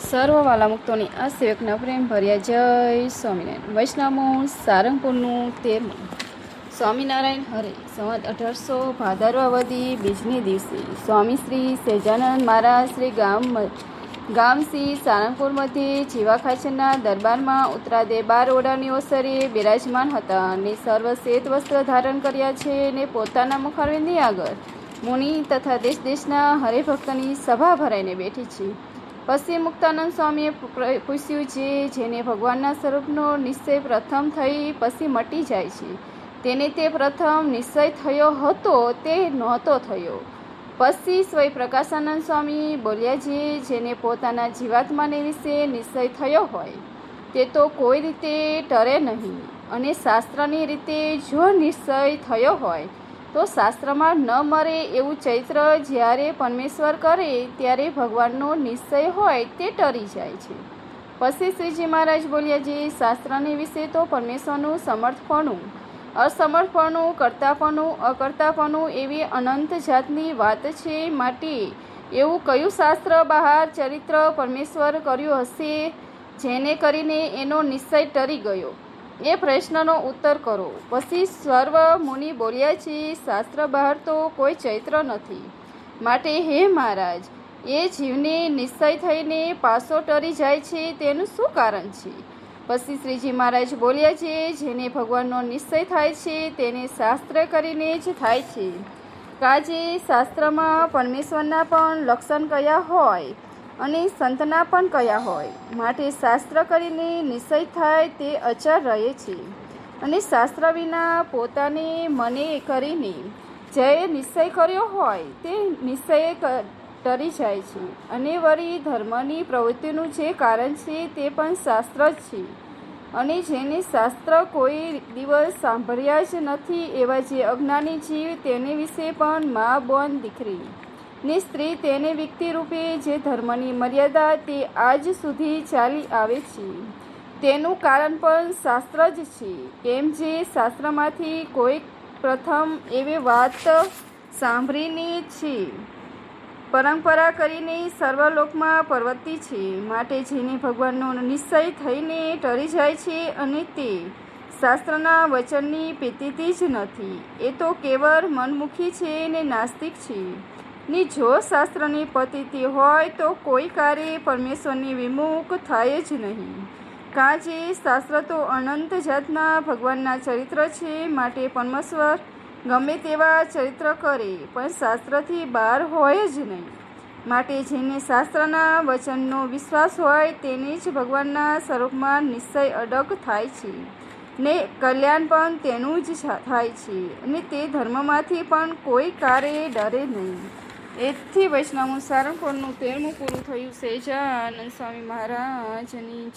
સર્વ વાલા મુક્તોની આ સેવકના પ્રેમ ભર્યા જય સ્વામિનારાયણ. વૈષ્ણવ સારંગપુરનું 13. સ્વામિનારાયણ હરે. સંવત 1800 ભાદરવાવદી બીજને દિવસે સ્વામી શ્રી સહેજાનંદ મહારાજ શ્રી ગામ શ્રી સારંગપુર મધ્યે જીવા ખાચરના દરબારમાં ઉત્તરાદે 12 ઓરડાની ઓસરે બિરાજમાન હતા અને સર્વ શ્વેત વસ્ત્ર ધારણ કર્યા છે ને પોતાના મુખારવિંદની આગળ મુનિ તથા દેશ દેશના હરિભક્તની સભા ભરાઈને બેઠી છે. પછી મુક્તાનંદ સ્વામીએ પૂછ્યું, જેને ભગવાનના સ્વરૂપનો નિશ્ચય પ્રથમ થઈ પછી મટી જાય છે તેને તે પ્રથમ નિશ્ચય થયો હતો તે નહોતો થયો. પછી સ્વય પ્રકાશાનંદ સ્વામી બોલ્યા, જેને પોતાના જીવાત્માને વિશે નિશ્ચય થયો હોય તે તો કોઈ રીતે ટરે નહીં, અને શાસ્ત્રની રીતે જો નિશ્ચય થયો હોય તો શાસ્ત્રમાં ન મરે એવું ચૈત્ર જ્યારે પરમેશ્વર કરે ત્યારે ભગવાનનો નિશ્ચય હોય તે ટરી જાય છે. પછી શ્રીજી મહારાજ બોલ્યા, શાસ્ત્રની વિશે તો પરમેશ્વરનું સમર્થપણું, અસમર્થપણું, કરતાપણું, અકર્તાપણું એવી અનંત જાતની વાત છે. માટે એવું કયું શાસ્ત્ર બહાર ચરિત્ર પરમેશ્વર કર્યું હશે જેને કરીને એનો નિશ્ચય ટરી ગયો? એ પ્રશ્નનો ઉત્તર કરો. પછી સર્વ મુનિ બોલ્યા છે, શાસ્ત્ર બહાર તો કોઈ ચૈત્ર નથી. માટે હે મહારાજ, એ જીવને નિશ્ચય થઈને પાસો ટરી જાય છે તેનું શું કારણ છે? પછી શ્રીજી મહારાજ બોલ્યા, જેને ભગવાનનો નિશ્ચય થાય છે તેને શાસ્ત્ર કરીને જ થાય છે. કાજે શાસ્ત્રમાં પરમેશ્વરના પણ લક્ષણ કયા હોય અને સંતના પણ કયા હોય. માટે શાસ્ત્ર કરીને નિશ્ચય થાય તે અચર રહે છે, અને શાસ્ત્ર વિના પોતાને મને કરીને જે નિશ્ચય કર્યો હોય તે નિશ્ચય ટરી જાય છે. અને વળી ધર્મની પ્રવૃત્તિનું જે કારણ છે તે પણ શાસ્ત્ર જ છે. અને જેને શાસ્ત્ર કોઈ દિવસ સાંભળ્યા જ નથી એવા જે અજ્ઞાની જીવ તેને વિશે પણ મા, બોન, દીકરી ને સ્ત્રી તેને વ્યક્તિ રૂપે જે ધર્મની મર્યાદા તે આજ સુધી ચાલી આવે છે તેનું કારણ પણ શાસ્ત્ર જ છે. કેમ જે શાસ્ત્રમાંથી કોઈ પ્રથમ એવી વાત સાંભળીને છે પરંપરા કરીને સર્વલોકમાં પ્રવર્તી છે. માટે જેને ભગવાનનો નિશ્ચય થઈને ટરી જાય છે અને તે શાસ્ત્રના વચનની પીતિથી જ નથી, એ તો કેવળ મનમુખી છે ને નાસ્તિક છે. ને જો શાસ્ત્રની પતિતિ હોય તો કોઈ કાર્ય પરમેશ્વરની વિમુખ થાય જ નહીં. કાજે શાસ્ત્ર તો અનંત જાતના ભગવાનના ચરિત્ર છે. માટે પરમેશ્વર ગમે તેવા ચરિત્ર કરે પણ શાસ્ત્રથી બહાર હોય જ નહીં. માટે જેને શાસ્ત્રના વચનનો વિશ્વાસ હોય તેને જ ભગવાનના સ્વરૂપમાં નિશ્ચય અડગ થાય છે ને કલ્યાણ પણ તેનું જ થાય છે, અને તે ધર્મમાંથી પણ કોઈ કાર્ય ડરે નહીં. એથી વૈષ્ણવ સારંગપુરનું 13મું પૂરું થયું. સહેજાનંદ સ્વામી મહારાજની